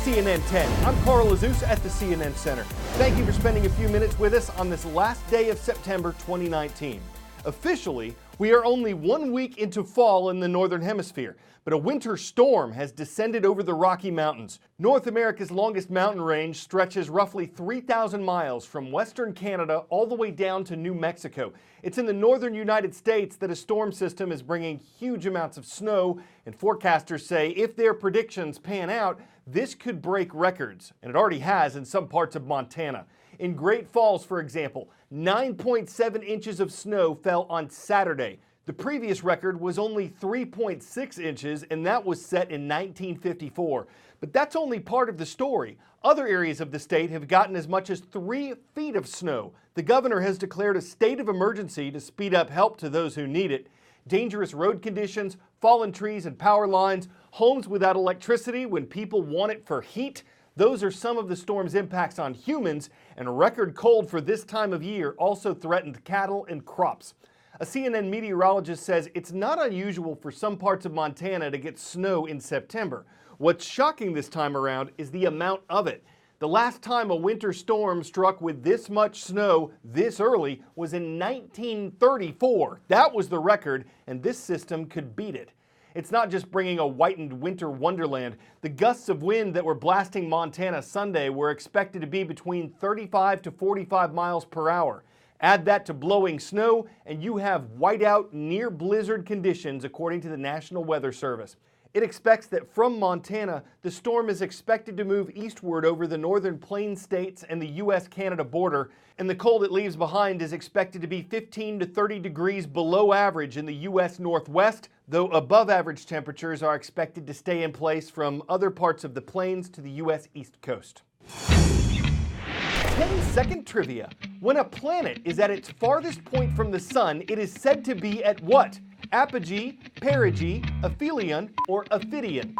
CNN 10. I'm Carl Azus at the CNN Center. Thank you for spending a few minutes with us on this last day of September 2019. Officially, we are only 1 week into fall in the Northern Hemisphere, but a winter storm has descended over the Rocky Mountains. North America's longest mountain range stretches roughly 3,000 miles from western Canada all the way down to New Mexico. It's in the northern United States that a storm system is bringing huge amounts of snow, and forecasters say if their predictions pan out, this could break records, and it already has in some parts of Montana. In Great Falls, for example, 9.7 inches of snow fell on Saturday. The previous record was only 3.6 inches, and that was set in 1954. But that's only part of the story. Other areas of the state have gotten as much as 3 feet of snow. The governor has declared a state of emergency to speed up help to those who need it. Dangerous road conditions, fallen trees and power lines, homes without electricity when people want it for heat. Those are some of the storm's impacts on humans, and a record cold for this time of year also threatened cattle and crops. A CNN meteorologist says it's not unusual for some parts of Montana to get snow in September. What's shocking this time around is the amount of it. The last time a winter storm struck with this much snow this early was in 1934. That was the record, and this system could beat it. It's not just bringing a whitened winter wonderland. The gusts of wind that were blasting Montana Sunday were expected to be between 35 to 45 miles per hour. Add that to blowing snow, and you have whiteout, near blizzard conditions, according to the National Weather Service. It expects that from Montana, the storm is expected to move eastward over the northern Plains states and the U.S.-Canada border, and the cold it leaves behind is expected to be 15 to 30 degrees below average in the U.S. Northwest, though above-average temperatures are expected to stay in place from other parts of the plains to the U.S. East Coast. 10-second trivia. When a planet is at its farthest point from the sun, it is said to be at what? Apogee, perigee, aphelion, or ophidian?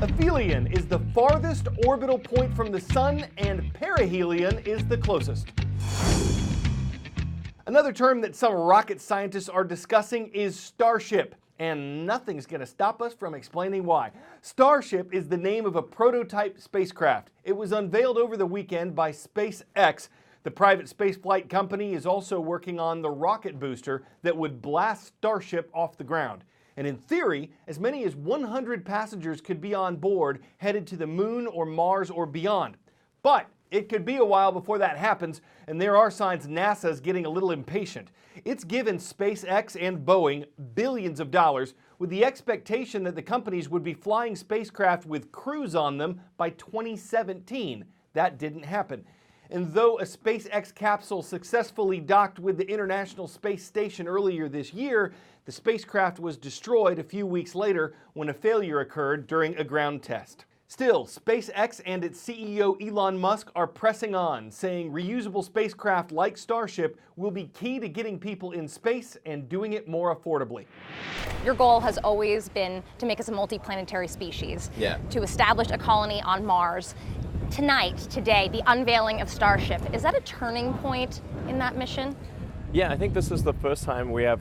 Aphelion is the farthest orbital point from the sun, and perihelion is the closest. Another term that some rocket scientists are discussing is Starship, and nothing's going to stop us from explaining why. Starship is the name of a prototype spacecraft. It was unveiled over the weekend by SpaceX. The private spaceflight company is also working on the rocket booster that would blast Starship off the ground. And in theory, as many as 100 passengers could be on board, headed to the moon or Mars or beyond. But it could be a while before that happens, and there are signs NASA is getting a little impatient. It's given SpaceX and Boeing billions of dollars with the expectation that the companies would be flying spacecraft with crews on them by 2017. That didn't happen. And though a SpaceX capsule successfully docked with the International Space Station earlier this year, the spacecraft was destroyed a few weeks later when a failure occurred during a ground test. Still, SpaceX and its CEO Elon Musk are pressing on, saying reusable spacecraft like Starship will be key to getting people in space and doing it more affordably. Your goal has always been to make us a multiplanetary species, to establish a colony on Mars. Tonight, today, the unveiling of Starship, is that a turning point in that mission? Yeah, I think this is the first time we have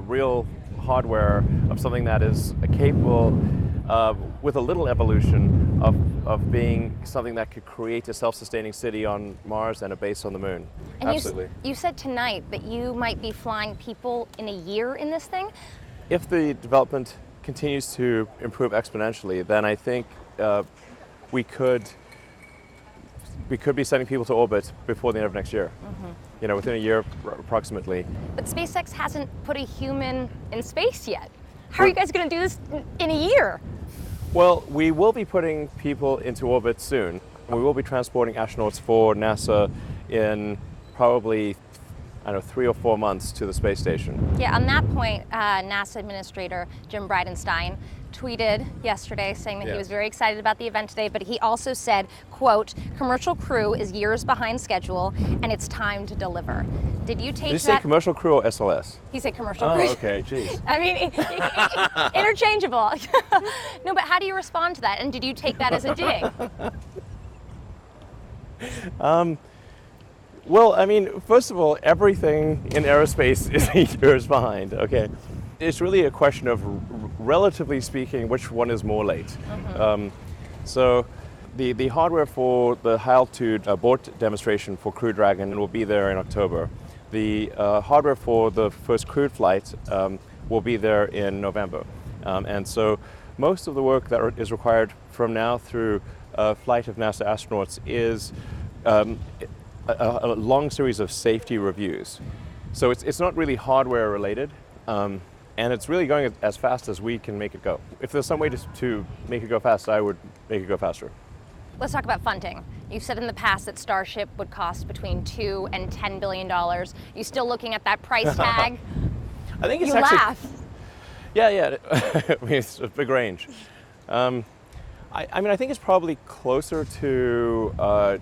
real hardware of something that is capable, with a little evolution, of being something that could create a self-sustaining city on Mars and a base on the moon. And absolutely. You said tonight that you might be flying people in a year in this thing? If the development continues to improve exponentially, then I think we could be sending people to orbit before the end of next year. You know, within a year approximately. But SpaceX hasn't put a human in space yet. How are you guys going to do this in a year? Well, we will be putting people into orbit soon. We will be transporting astronauts for NASA in probably, 3 or 4 months to the space station. Yeah, on that point, NASA Administrator Jim Bridenstine tweeted yesterday saying that he was very excited about the event today, but he also said, quote, commercial crew is years behind schedule and it's time to deliver. Did you take that? Did you say commercial crew or SLS? He said commercial crew. Oh, okay, geez. I mean, interchangeable. No, but how do you respond to that? And did you take that as a dig? Well, I mean, first of all, everything in aerospace is years behind, okay? It's really a question of, relatively speaking, which one is more late. So the hardware for the high-altitude abort demonstration for Crew Dragon will be there in October. The hardware for the first crewed flight will be there in November. And so most of the work that is required from now through flight of NASA astronauts is a long series of safety reviews. So it's not really hardware related, and it's really going as fast as we can make it go. If there's some way to make it go fast, I would make it go faster. Let's talk about funding. You've said in the past that Starship would cost between $2 and $10 billion. You still looking at that price tag? I think it's you actually, laugh. Yeah. I mean, it's a big range. I mean, I think it's probably closer to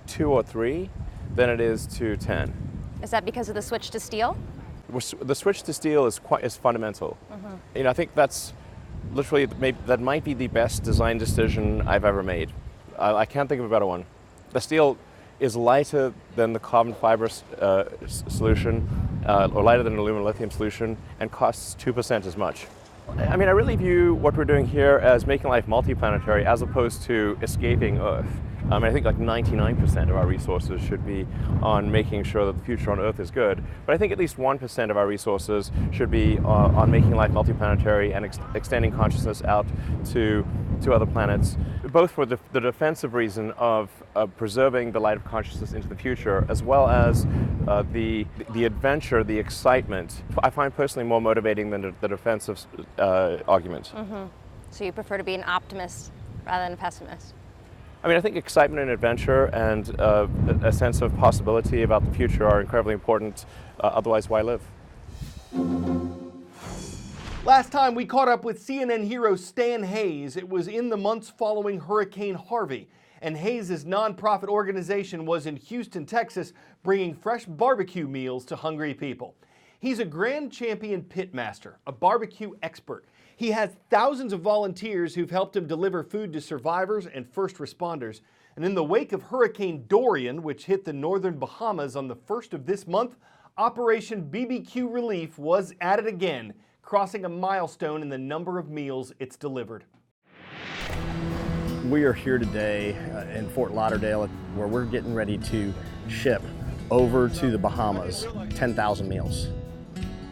2 or 3 than it is to 10. Is that because of the switch to steel? The switch to steel is fundamental. You know, I think that's literally that might be the best design decision I've ever made. I can't think of a better one. The steel is lighter than the carbon fiber solution, or lighter than an aluminum lithium solution, and costs 2% as much. I mean, I really view what we're doing here as making life multiplanetary as opposed to escaping Earth. I mean, I think like 99% of our resources should be on making sure that the future on Earth is good. But I think at least 1% of our resources should be on making life multiplanetary and extending consciousness out to other planets, both for the defensive reason of preserving the light of consciousness into the future, as well as the adventure, the excitement. I find personally more motivating than the defensive argument. So you prefer to be an optimist rather than a pessimist? I mean, I think excitement and adventure and a sense of possibility about the future are incredibly important. Otherwise, why live? Last time we caught up with CNN hero Stan Hayes, it was in the months following Hurricane Harvey. And Hayes' nonprofit organization was in Houston, Texas, bringing fresh barbecue meals to hungry people. He's a grand champion pitmaster, a barbecue expert. He has thousands of volunteers who've helped him deliver food to survivors and first responders. And in the wake of Hurricane Dorian, which hit the northern Bahamas on the 1st of this month, Operation BBQ Relief was at it again, crossing a milestone in the number of meals it's delivered. We are here today in Fort Lauderdale where we're getting ready to ship over to the Bahamas 10,000 meals.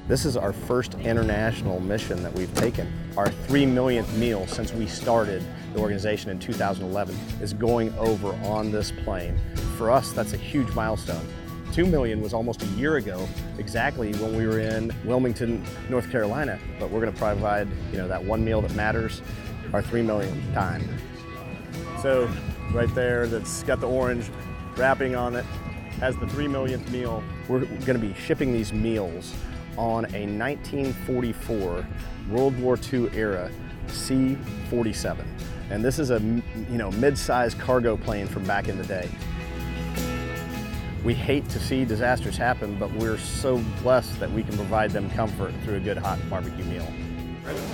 This is our first international mission that we've taken. Our 3 millionth meal since we started the organization in 2011 is going over on this plane. For us, that's a huge milestone. 2 million was almost a year ago, exactly when we were in Wilmington, North Carolina. But we're going to provide, that one meal that matters, our 3 millionth time. So right there, that's got the orange wrapping on it, has the 3 millionth meal. We're going to be shipping these meals on a 1944 World War II era C-47. And this is a mid-sized cargo plane from back in the day. We hate to see disasters happen, but we're so blessed that we can provide them comfort through a good hot barbecue meal.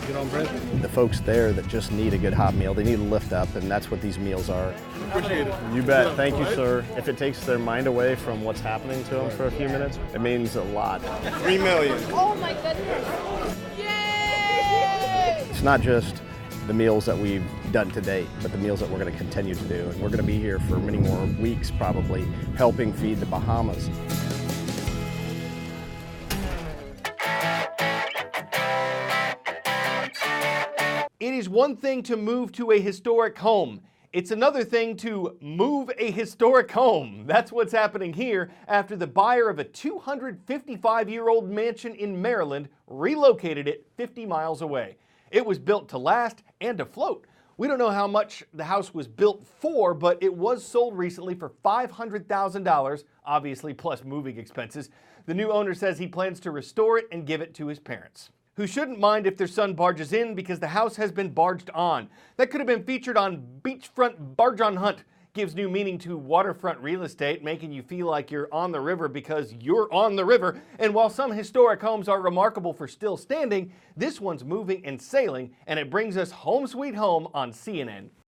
Get on, Brent. The folks there that just need a good hot meal, they need a lift up, and that's what these meals are. Appreciate it. You bet. Thank you, sir. If it takes their mind away from what's happening to them for a few minutes, it means a lot. 3 million. Oh my goodness. Yay! It's not just the meals that we've done to date, but the meals that we're going to continue to do. And we're going to be here for many more weeks, probably, helping feed the Bahamas. It is one thing to move to a historic home. It's another thing to move a historic home. That's what's happening here after the buyer of a 255-year-old mansion in Maryland relocated it 50 miles away. It was built to last and to float. We don't know how much the house was built for, but it was sold recently for $500,000, obviously plus moving expenses. The new owner says he plans to restore it and give it to his parents, who shouldn't mind if their son barges in because the house has been barged on. That could have been featured on Beachfront Barge on Hunt. Gives new meaning to waterfront real estate, making you feel like you're on the river because you're on the river. And while some historic homes are remarkable for still standing, this one's moving and sailing, and it brings us home sweet home on CNN.